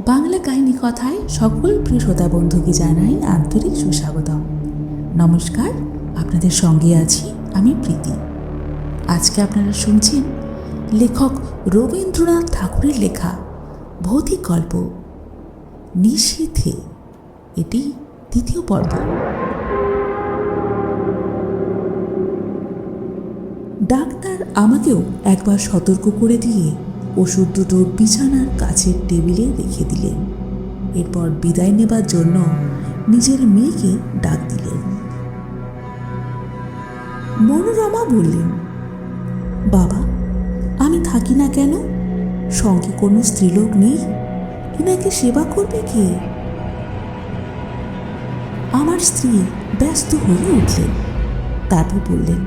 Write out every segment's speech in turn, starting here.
বাংলা কাহিনী কথায় সকল প্রিয় শ্রোতা বন্ধুকে জানাই আন্তরিক সুস্বাগতম। নমস্কার, আপনাদের সঙ্গে আছি আমি প্রীতি। আজকে আপনারা শুনছেন লেখক রবীন্দ্রনাথ ঠাকুরের লেখা ভৌতিক গল্প নিশীথে। এটি দ্বিতীয় পর্ব। ডাক্তার আমাকেও একবার সতর্ক করে দিয়ে ওষুধ দুটো বিছানার কাছের টেবিলে রেখে দিলেন। এরপর বিদায় নেবার জন্য নিজের মেয়েকে ডাক দিলেন। মনোরমা বললেন, বাবা, আমি থাকি না কেন? সঙ্গে কোনো স্ত্রীলোক নেই? এনাকে সেবা করবে কে? আমার স্ত্রী ব্যস্ত হয়ে উঠলেন। তারপর বললেন,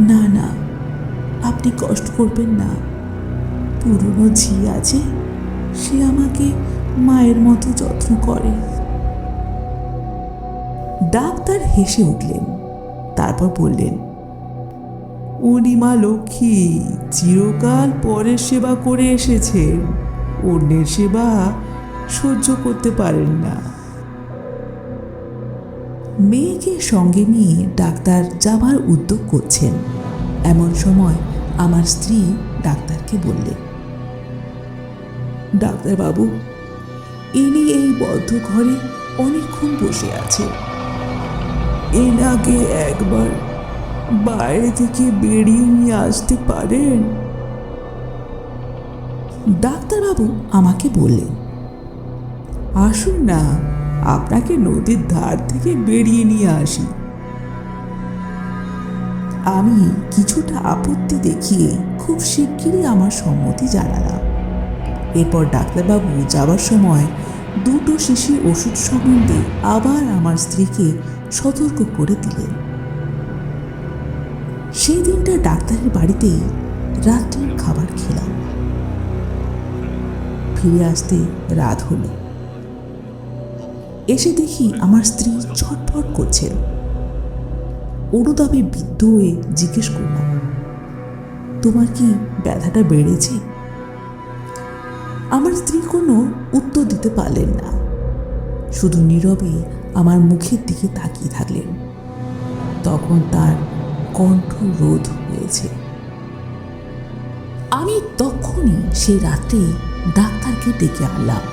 না না, আপনি কষ্ট করবেন না। পুরনো ঝি আছে, সে আমাকে মায়ের মতো যত্ন করে। ডাক্তার হেসে উঠলেন। তারপর বললেন, উনি মা লক্ষ্মী চিরকাল পরের সেবা করে এসেছেন, অন্যের সেবা সহ্য করতে পারেন না। মেয়েকে সঙ্গে নিয়ে ডাক্তার যাবার উদ্যোগ করছেন। এমন সময় আমার স্ত্রী ডাক্তারকে বললেন, ডাক্তারবাবু, ইনি এই বদ্ধ ঘরে অনেকক্ষণ বসে আছে, এনাকে একবার বাইরে থেকে বেরিয়ে নিয়ে আসতে পারেন? ডাক্তারবাবু আমাকে বললেন, আসুন না, আপনাকে নদীর ধার থেকে বেরিয়ে নিয়ে আসি। আমি কিছুটা আপত্তি দেখিয়ে খুব শিগগিরই আমার সম্মতি জানালাম। এরপর ডাক্তারবাবু যাবার সময় দুটো শিশি ওষুধ সম্বন্ধে আবার আমার স্ত্রীকে সতর্ক করে দিলেন। সেই দিনটা ডাক্তারের বাড়িতেই রাত্রের খাবার খেলাম। ফিরে আসতে রাত হলো। এসে দেখি আমার স্ত্রী ছটফট করছেন। অনুতাপে বিদ্ধ হয়ে জিজ্ঞেস করলাম, তোমার কি ব্যথাটা বেড়েছে? আমার স্ত্রী কোনো উত্তর দিতে পারলেন না, শুধু নীরবে আমার মুখের দিকে তাকিয়ে থাকলেন। তখন তার কণ্ঠ রোধ হয়েছে। আমি তখনই সেই রাত্রে ডাক্তারকে ডেকে আনলাম।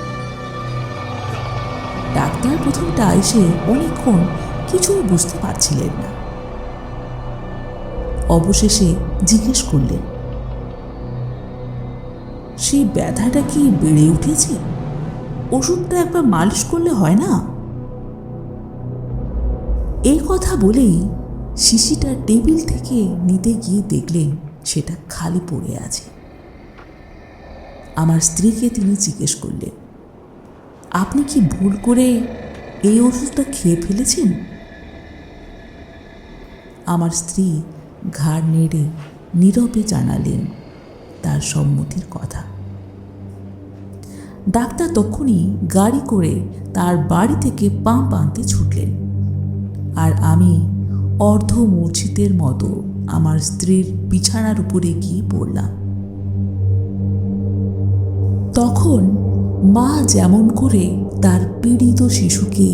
ডাক্তার প্রথমটা এসে অনেকক্ষণ কিছুই বুঝতে পারছিলেন না। অবশেষে জিজ্ঞেস করলেন, সেই ব্যথাটা কি বেড়ে উঠেছে? ওষুধটা একবার মালিশ করলে হয় না? এই কথা বলেই শিশিটা টেবিল থেকে নিতে গিয়ে দেখলেন সেটা খালি পড়ে আছে। আমার স্ত্রীকে তিনি জিজ্ঞেস করলেন, আপনি কি ভুল করে এই ওষুধটা খেয়ে ফেলেছেন? আমার স্ত্রী ঘাড় নেড়ে নীরবে জানালেন তার সম্মতির কথা। ডাক্তার তখনই গাড়ি করে তার বাড়ি থেকে পাম্প আনতে ছুটলেন, আর আমি অর্ধমূর্ছিতের মতো আমার স্ত্রীর বিছানার উপরে গিয়ে পড়লাম। তখন মা যেমন করে তার পীড়িত শিশুকে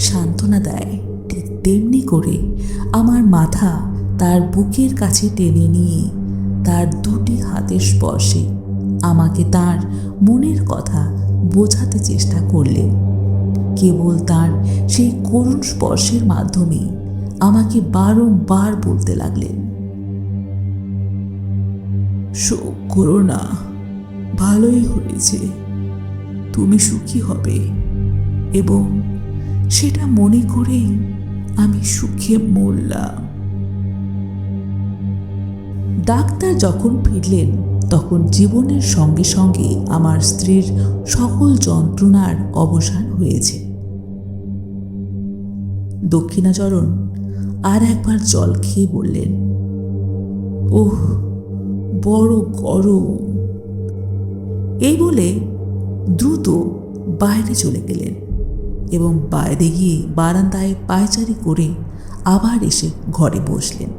সান্ত্বনা দেয়, ঠিক তেমনি করে আমার মাথা তার বুকের কাছে টেনে নিয়ে তার দুটি হাতের স্পর্শে আমাকে তার মনের কথা বোঝাতে চেষ্টা করলেন। কেবল তার সেই করুণ স্পর্শের মাধ্যমে আমাকে বারংবার বলতে লাগলেন, শোক করো না, ভালোই হয়েছে, তুমি সুখী হবে, এবং সেটা মনে করেই আমি সুখে মরলাম। ডাক্তার যখন ফিরলেন তখন জীবনের সঙ্গে সঙ্গে আমার স্ত্রীর সকল যন্ত্রণার অবসান হয়েছে। দক্ষিণাচরণ আর একবার জল খেয়ে বললেন, ওহ, বড় গরম। এই বলে দ্রুত বাইরে চলে গেলেন এবং বাইরে গিয়ে বারান্দায় পায়চারি করে আবার এসে ঘরে বসলেন।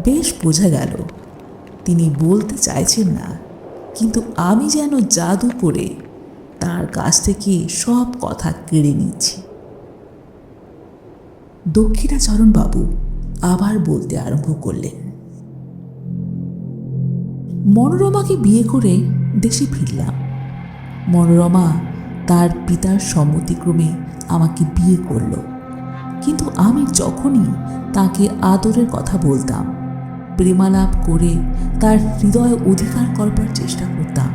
বেশ বোঝা গেল তিনি বলতে চাইছেন না কিন্তু আমি যেন জাদু করে তার কাছ থেকে সব কথা কেড়ে নিচ্ছি। দক্ষিণাচরণবাবু আবার বলতে আরম্ভ করলেন, মনোরমাকে বিয়ে করে দেশে ফিরলাম। মনোরমা তার পিতার সম্মতিক্রমে আমাকে বিয়ে করল, কিন্তু আমি যখনই তাকে আদরের কথা বলতাম, প্রেমালাপ করে তার হৃদয় অধিকার করবার চেষ্টা করতাম,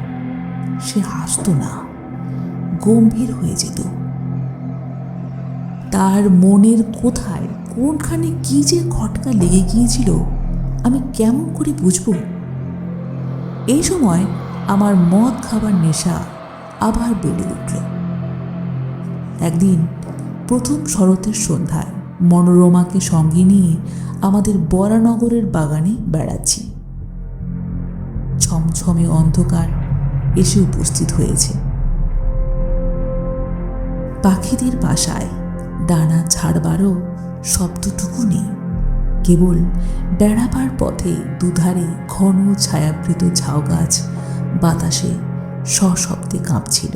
সে হাসত না, গম্ভীর হয়ে যেত। তার মনের কোথায় কোনখানে কি যে খটকা লেগে গিয়েছিল আমি কেমন করে বুঝব? এই সময় আমার মদ খাবার নেশা আবার বেড়ে উঠল। একদিন প্রথম শরতের সন্ধ্যায় মনোরমাকে সঙ্গে নিয়ে আমাদের বরানগরের বাগানে বেড়াচ্ছি। ছমছমে অন্ধকার এসে উপস্থিত হয়েছে। পাখিদের বাসায় ডানা ঝাড়বারও শব্দটুকু নেই, কেবল বেড়াবার পথে দুধারে ঘন ছায়াবৃত ঝাউ গাছ বাতাসে সশব্দে কাঁপছিল।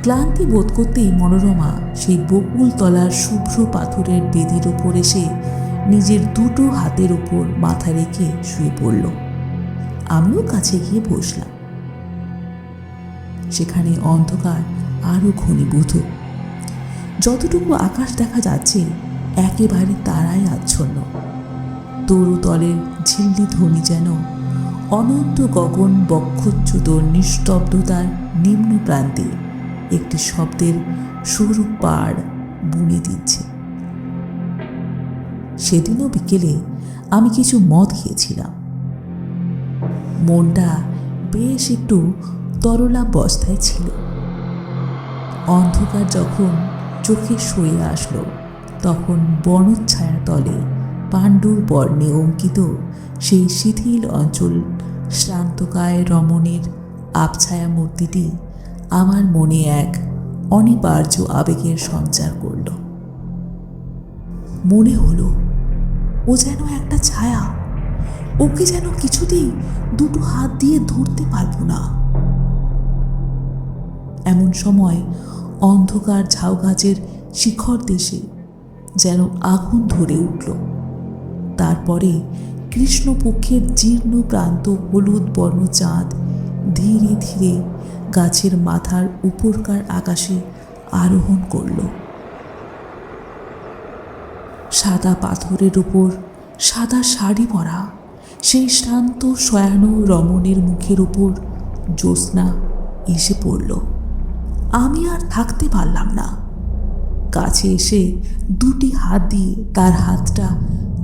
ক্লান্তি বোধ করতেই মনোরমা সেই বকুল তলার শুভ্র পাথরের বেদির ওপর এসে নিজের দুটো হাতের ওপর মাথা রেখে শুয়ে পড়ল। আমিও কাছে গিয়ে বসলাম। সেখানে অন্ধকার আরো ঘনীভূত। যতটুকু আকাশ দেখা যাচ্ছে একেবারে তারাই আচ্ছন্ন। তরুতলের ঝিল্লি ধ্বনি যেন অনন্ত গগন বক্ষচ্যুত নিস্তব্ধতার নিম্ন প্রান্তে একটি শব্দের সরু পাড় বুনে দিচ্ছে। সেদিনও বিকেলে আমি কিছু মদ খেয়েছিলাম। মনটা বেশ একটু তরলাবস্থায় ছিল। অন্ধকার যখন চোখে সয়ে আসলো, তখন বনচ্ছায়া তলে পাণ্ডুর বর্ণে অঙ্কিত সেই শিথিল অঞ্চল শ্রান্তকায় রমণীর আবছায়া মূর্তিটি আমার মনে এক অনিবার্য আবেগের সঞ্চার করল। মনে হলো ও যেন একটা ছায়া, ওকে যেন কিছুতেই দুটো হাত দিয়ে ধরতে পারবো না। এমন সময় অন্ধকার ঝাউ গাছের শিখর দেশে যেন আগুন ধরে উঠল। তারপরে কৃষ্ণপক্ষের জীর্ণ প্রান্ত হলুদ বর্ণ চাঁদ ধীরে ধীরে গাছের মাথার উপরকার আকাশে আরোহণ করল। সাদা পাথরের উপর সাদা শাড়ি পরা সেই শান্ত শয়ানো রমণীর মুখের উপর জ্যোৎস্না এসে পড়ল। আমি আর থাকতে পারলাম না। কাছে এসে দুটি হাত দিয়ে তার হাতটা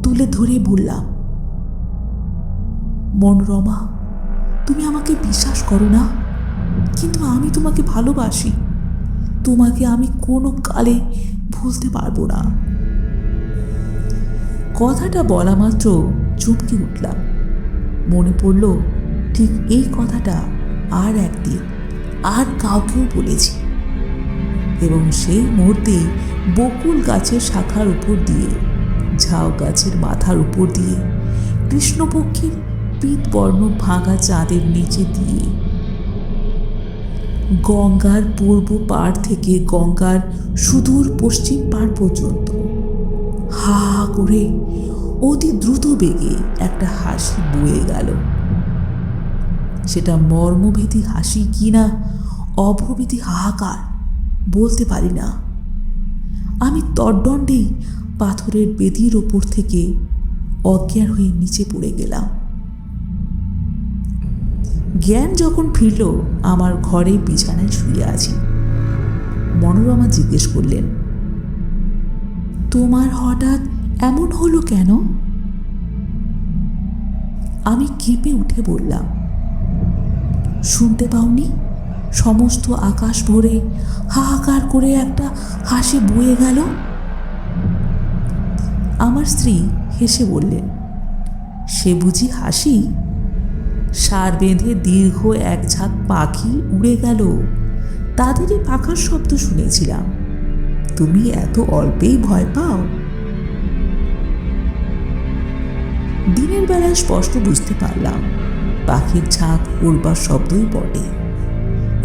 তুলে ধরে বললাম, মনোরমা, তুমি আমাকে বিশ্বাস করো না, কিন্তু আমি তোমাকে ভালোবাসি। তোমাকে আমি কোনো কালে ভুলতে পারবো না। কথাটা বলা মাত্র চমকে উঠলাম। মনে পড়ল ঠিক এই কথাটা আর একদিন আর কাউকেও বলেছি, এবং সেই মুহূর্তে বকুল গাছের শাখার উপর দিয়ে, ঝাউ গাছের মাথার উপর দিয়ে, কৃষ্ণপক্ষের পীতবর্ণ ভাঙা চাঁদের নিচে দিয়ে, গঙ্গার পূর্ব পাড় থেকে গঙ্গার সুদূর পশ্চিম পাড় পর্যন্ত হা হা করে অতি দ্রুত বেগে একটা হাসি বয়ে গেল। সেটা মর্মভেদী হাসি কিনা অভবেদী হাহাকার বলতে পারি না। আমি তদ্দণ্ডেই পাথরের বেদির ওপর থেকে অজ্ঞান হয়ে নিচে পড়ে গেলাম। জ্ঞান যখন ফিরল, আমার ঘরে বিছানায় শুয়ে আছি। মনোরমা জিজ্ঞেস করলেন, তোমার হঠাৎ এমন হলো কেন? আমি কেঁপে উঠে বললাম, শুনতে পাওনি? সমস্ত আকাশ ভরে হাহাকার করে একটা হাসি বয়ে গেল। আমার স্ত্রী হেসে বললেন, সে বুঝি হাসি? সার বেঁধে দীর্ঘ এক ঝাঁক পাখি উড়ে গেল, তাদেরই পাখার শব্দ শুনেছিলাম। তুমি এত অল্পেই ভয় পাও? দিনের বেলায় স্পষ্ট বুঝতে পারলাম পাখির ঝাঁক উড়বার শব্দই বটে।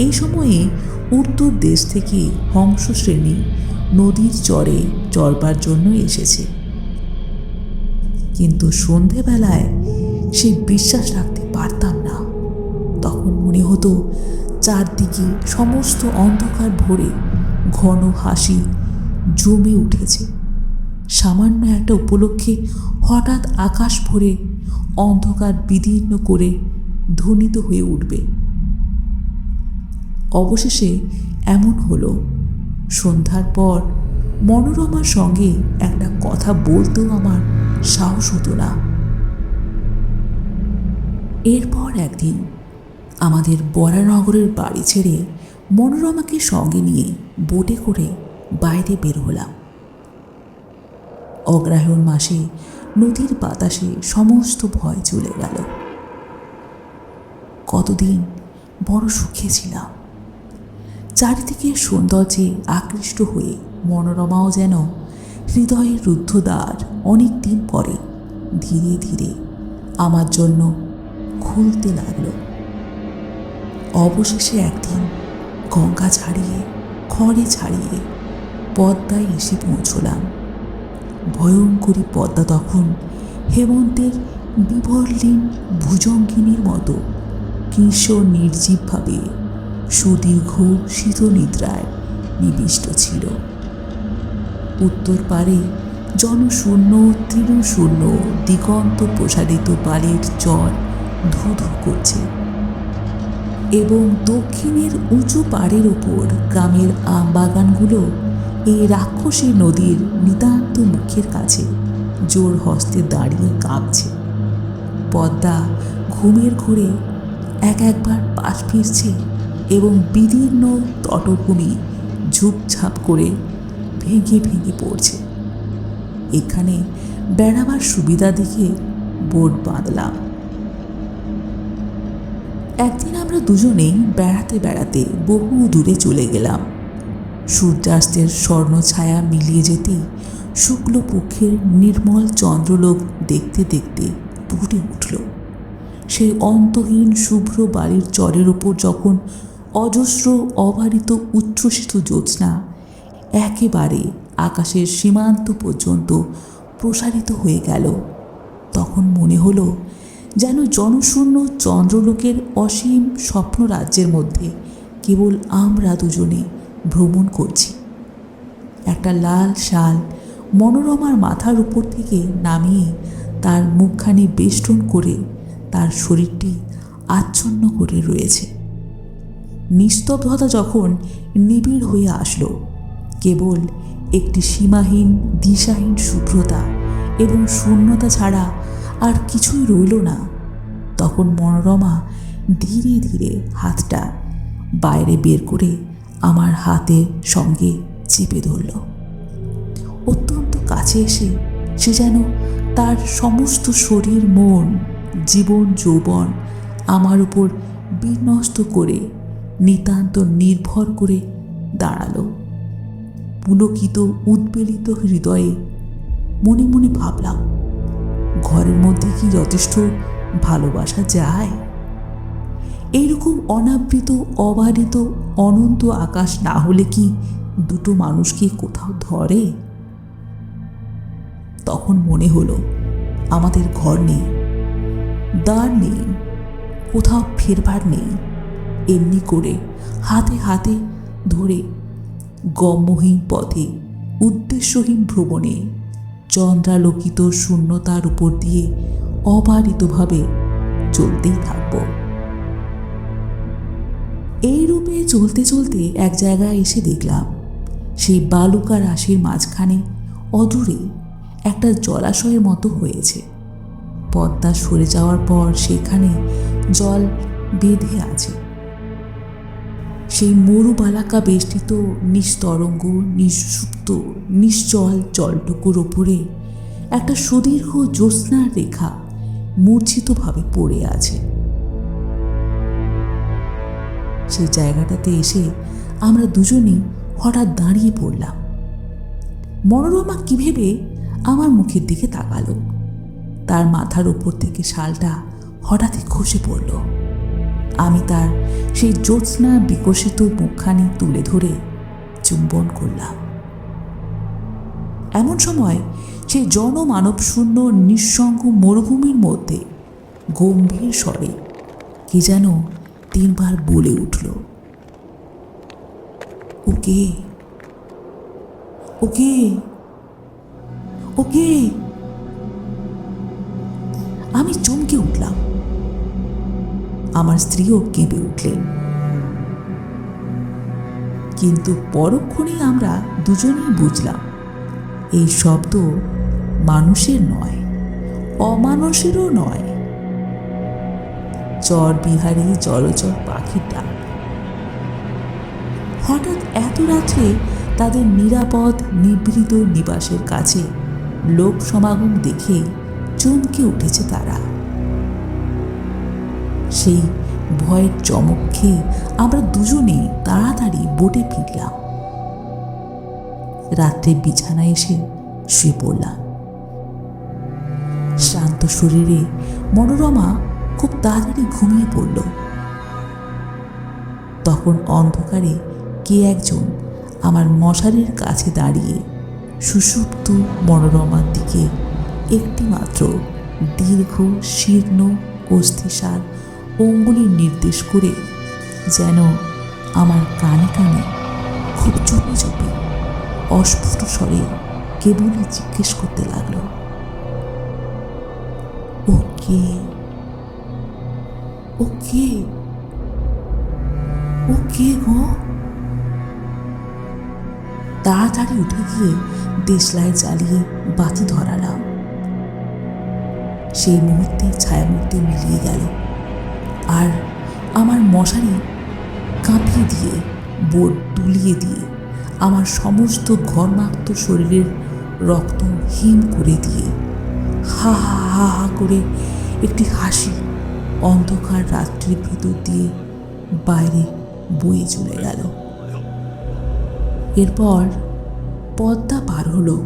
এই সময়ে উত্তর দেশ থেকে হংস শ্রেণী নদীর চরে চরবার জন্য এসেছে। কিন্তু সন্ধেবেলায় সে বিশ্বাস রাখতে পারতাম না। তখন মনে হতো চারদিকে সমস্ত অন্ধকার ভরে ঘন হাসি জমে উঠেছে। সামান্য একটা উপলক্ষে হঠাৎ আকাশ ভরে অন্ধকার বিদীর্ণ করে ধ্বনিত হয়ে উঠবে। অবশেষে এমন হলো। সন্ধ্যার পর মনোরমার সঙ্গে একটা কথা বলতেও আমার সাহস হতো না। এরপর একদিন আমাদের বরানগরের বাড়ি ছেড়ে মনোরমাকে সঙ্গে নিয়ে বোটে করে বাইরে বের হলাম। অগ্রহায়ণ মাসে নদীর বাতাসে সমস্ত ভয় চলে গেল। কতদিন বড় সুখে ছিলাম। চারিদিকে সৌন্দর্যে আকৃষ্ট হয়ে মনোরমাও যেন হৃদয়ের রুদ্ধদ্বার অনেক দিন পরে ধীরে ধীরে আমার জন্য খুলতে লাগলো। অবশেষে একদিন গঙ্গা ছাড়িয়ে খড়ে ছাড়িয়ে পদ্মায় এসে পৌঁছলাম। ভয়ঙ্করী পদ্মা তখন হেমন্তের বিবর্লীন ভুজঙ্গিনীর মতো কৃশ নির্জীবভাবে সুদীর্ঘ শীতনিদ্রায় নিবিষ্ট ছিল। উত্তর পারে জনশূন্য তৃণশূন্য দিগন্ত প্রসারিত বালির চর ধু ধু করছে এবং দক্ষিণের উঁচু পাড়ের ওপর গ্রামের আম বাগানগুলো এই রাক্ষসী নদীর নিতান্ত মুখের কাছে জোর হস্তে দাঁড়িয়ে কাঁপছে। পদ্মা ঘুমের ঘোরে একবার পাশ ফিরছে এবং বিদীর্ণ তটভূমি ঝুপঝাপ করে ভেঙে ভেঙে পড়ছে। এখানে বেড়াবার সুবিধা দেখে বোট বাঁধলাম। একদিন আমরা দুজনেই বেড়াতে বেড়াতে বহু দূরে চলে গেলাম। সূর্যাস্তের স্বর্ণ ছায়া মিলিয়ে যেতেই শুক্লপক্ষের নির্মল চন্দ্রলোক দেখতে দেখতে ফুটে উঠল। সেই অন্তহীন শুভ্র বাড়ির চরের ওপর যখন অজস্র অবারিত উচ্ছ্বসিত জ্যোৎস্না একেবারে আকাশের সীমান্ত পর্যন্ত প্রসারিত হয়ে গেল, তখন মনে হলো যেন জনশূন্য চন্দ্রলোকের অসীম স্বপ্নরাজ্যের মধ্যে কেবল আমরা দুজনে ভ্রমণ করছি। একটা লাল শাল মনোরমার মাথার উপর থেকে নামিয়ে তার মুখখানি বেষ্টন করে তার শরীরটি আচ্ছন্ন করে রয়েছে। নিস্তব্ধতা যখন নিবিড় হয়ে আসলো, কেবল একটি সীমাহীন দিশাহীন শুভ্রতা এবং শূন্যতা ছাড়া আর কিছুই রইল না, তখন মনোরমা ধীরে ধীরে হাতটা বাইরে বের করে আমার হাতের সঙ্গে চেপে ধরল। অত্যন্ত কাছে এসে সে যেন তার সমস্ত শরীর মন জীবন যৌবন আমার উপর বিন্যস্ত করে নিতান্ত নির্ভর করে দাঁড়ালো। পুলকিত উদ্বেলিত হৃদয়ে মনে মনে ভাবলাম, ঘরের মধ্যে কি যথেষ্ট ভালোবাসা যায়? এইরকম অনাবৃত অবারিত অনন্ত আকাশ না হলে কি দুটো মানুষকে কোথাও ধরে? তখন মনে হলো আমাদের ঘর নেই, দ্বার নেই, কোথাও ফেরবার নেই। এমনি করে হাতে হাতে ধরে গম্যহীন পথে উদ্দেশ্যহীন ভ্রমণে চন্দ্রালোকিত শূন্যতার উপর দিয়ে অবারিতভাবে চলতেই থাকব। এই রূপে চলতে চলতে এক জায়গায় এসে দেখলাম সেই বালুকা রাশির মাঝখানে অদূরে একটা জলাশয়ের মতো হয়েছে। পদ্মা সরে যাওয়ার পর সেখানে জল বেঁধে আছে। সেই মরুবালাকা বেষ্টিত নিস্তরঙ্গ নিঃসুপ্ত নিশ্চল জলটুকুর ওপরে একটা সুদীর্ঘ জ্যোৎস্নার রেখা মূর্ছিতভাবে পড়ে আছে। সেই জায়গাটাতে এসে আমরা দুজনেই হঠাৎ দাঁড়িয়ে পড়লাম। মনোরমা কি ভেবে আমার মুখের দিকে তাকালো। তার মাথার ওপর থেকে শালটা হঠাৎই খসে পড়ল। আমি তার সেই জ্যোৎস্না বিকশিত মুখখানি তুলে ধরে চুম্বন করলাম। এমন সময় সেই জনমানব শূন্য নিঃসঙ্গ মরুভূমির মধ্যে গম্ভীর স্বরে কে যেন 3 বার বলে উঠল, ওকে ওকে ওকে। আমি চমকে উঠলাম। আমার স্ত্রীও কেঁপে উঠলেন। কিন্তু পরক্ষণেই আমরা দুজনেই বুঝলাম এই শব্দ মানুষের নয়, অমানুষেরও নয়, চরবিহারী জলচর পাখির ডাক। হঠাৎ এত রাত্রে তাদের নিরাপদ নিভৃত নিবাসের কাছে লোক সমাগম দেখে চমকে উঠেছে তারা। সেই ভয়ের চমক খেয়ে আমরা দুজনে তাড়াতাড়ি বোটে ফিরলাম। রাত্রে বিছানায় এসে শুয়ে পড়লাম। শান্ত শরীরে মনোরমা খুব তাড়াতাড়ি ঘুমিয়ে পড়ল। তখন অন্ধকারে কে একজন আমার মশারির কাছে দাঁড়িয়ে সুষুপ্ত মনোরমার দিকে একটি মাত্র দীর্ঘ শীর্ণ অস্থিসার অঙ্গুলির নির্দেশ করে যেন আমার কানে কানে খুব চুপি চুপি অস্ফুট স্বরে কেবলই জিজ্ঞেস করতে লাগলো, ওকে ওকে ওকে গো। তাড়াতাড়ি উঠে গিয়ে দেশলাই জ্বালিয়ে বাতি ধরালাম। সেই মুহূর্তে ছায়ামূর্তি মিলিয়ে গেল, আর আমার মশারি কাঁপিয়ে দিয়ে বোট তুলিয়ে দিয়ে আমার সমস্ত ঘর্মাক্ত শরীরের রক্ত হিম করে দিয়ে হা হা হা হা করে একটি হাসি অন্ধকার রাত্রির ভিতর দিয়ে বাইরে বয়ে চলে গেল। এরপর পদ্মা পার হলো,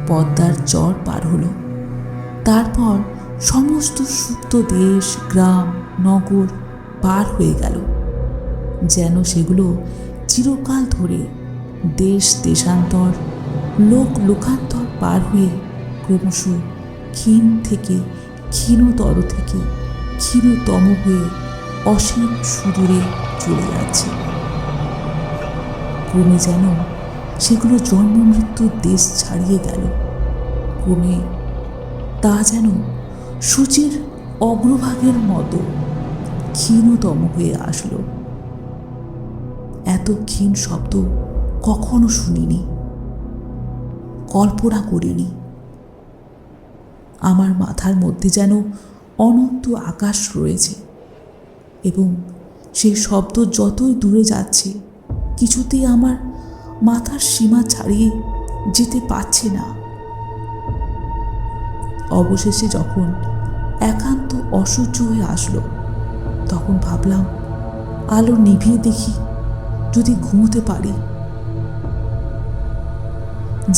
পদ্মার চর পার হলো। তারপর সমস্ত সুপ্ত দেশ, গ্রাম, নগর পার হয়ে গেল, যেন সেগুলো চিরকাল ধরে দেশ দেশান্তর, লোক লোকান্তর পার হয়ে ক্রমশ ক্ষীণ থেকে ক্ষীণতর থেকে ক্ষীণতম হয়ে অসীম সুদূরে চলে যাচ্ছে। ক্রমে যেন সেগুলো জন্ম মৃত্যুর দেশ ছাড়িয়ে গেল। ক্রমে তা যেন সূচির অগ্রভাগের মতো ক্ষীণতম হয়ে আসলো। এত ক্ষীণ শব্দ কখনো শুনিনি, কল্পনা করিনি। আমার মাথার মধ্যে যেন অনন্ত আকাশ রয়েছে এবং সেই শব্দ যতই দূরে যাচ্ছে কিছুতেই আমার মাথার সীমা ছাড়িয়ে যেতে পারছে না। অবশেষে যখন একান্ত অসহ্য হয়ে আসলো, তখন ভাবলাম আলো নিভিয়ে দেখি যদি ঘুমোতে পারি।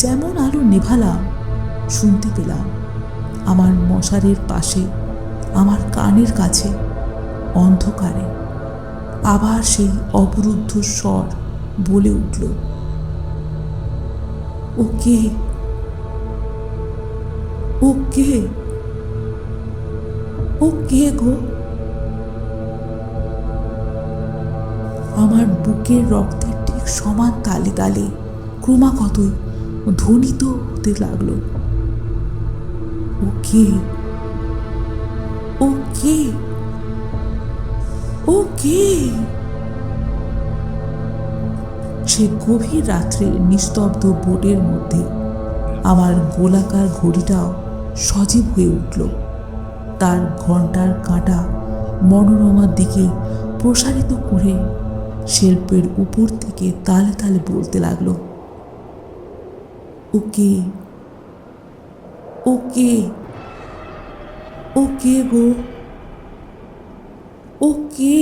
যেমন আলো নেভালাম, শুনতে পেলাম আমার মশারির পাশে, আমার কানের কাছে অন্ধকারে আবার সেই অবরুদ্ধ স্বর বলে উঠল, ওকে ওকে ওকে গো। আমার বুকের রক্তের ঠিক সমান তালে তালে ক্রমাগতই ধ্বনিত হতে লাগলো, ওকে ওকে ওকে। সে গভীর রাত্রে নিস্তব্ধ বোটের মধ্যে আমার গোলাকার ঘড়িটাও সজীব হয়ে উঠল। তার ঘণ্টার কাঁটা মনোরমার দিকে প্রসারিত করে শেল্পের উপর থেকে তালে তালে বলতে লাগলো, ওকে ওকে ওকে গো, ওকে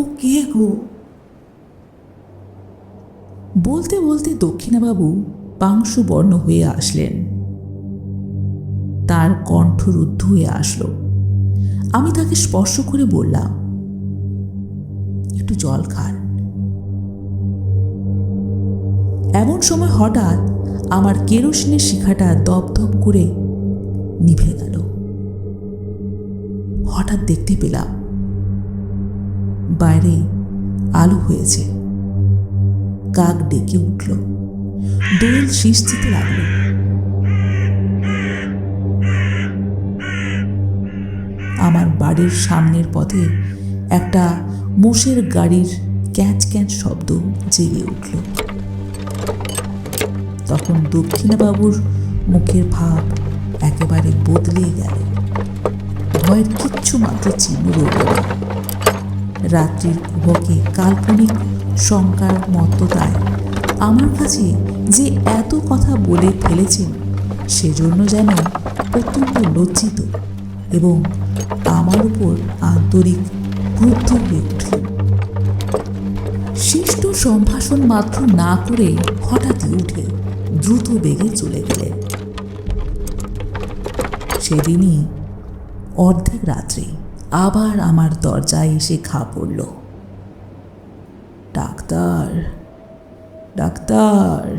ওকে গো। বলতে বলতে দক্ষিণাবাবু পাংশুবর্ণ হয়ে আসলেন। তার কণ্ঠ রুদ্ধ হয়ে আসলো। আমি তাকে স্পর্শ করে বললাম, একটু জল খান। এমন সময় হঠাৎ আমার কেরোসিনের শিখাটা দপদপ করে নিভে গেল। হঠাৎ দেখতে পেলাম বাইরে আলো হয়েছে। কাক ডেকে উঠল, দোয়েল শীষ দিতে লাগল। আমার বাড়ির সামনের পথে একটা মোষের গাড়ির ক্যাঁচ ক্যাঁচ শব্দ জেগে উঠল। তখন দক্ষিণাবাবুর মুখের ভাব একেবারে বদলে গেল। ভয়ের কিচ্ছু মাত্র চিহ্ন রইল না। রাত্রির কুহকে কাল্পনিক শঙ্কার মত্ততায় আমার কাছে যে এত কথা বলে ফেলেছেন সেজন্য যেন অত্যন্ত লজ্জিত এবং আমার উপর আন্তরিক ক্রুদ্ধ হয়ে উঠল। শিষ্ট সম্ভাষণ মাত্র না করে হঠাৎই উঠে দ্রুত বেগে চলে গেলেন। সেদিনই অর্ধেক রাত্রে আবার আমার দরজায় এসে ঘা পড়ল। Doctor, doctor.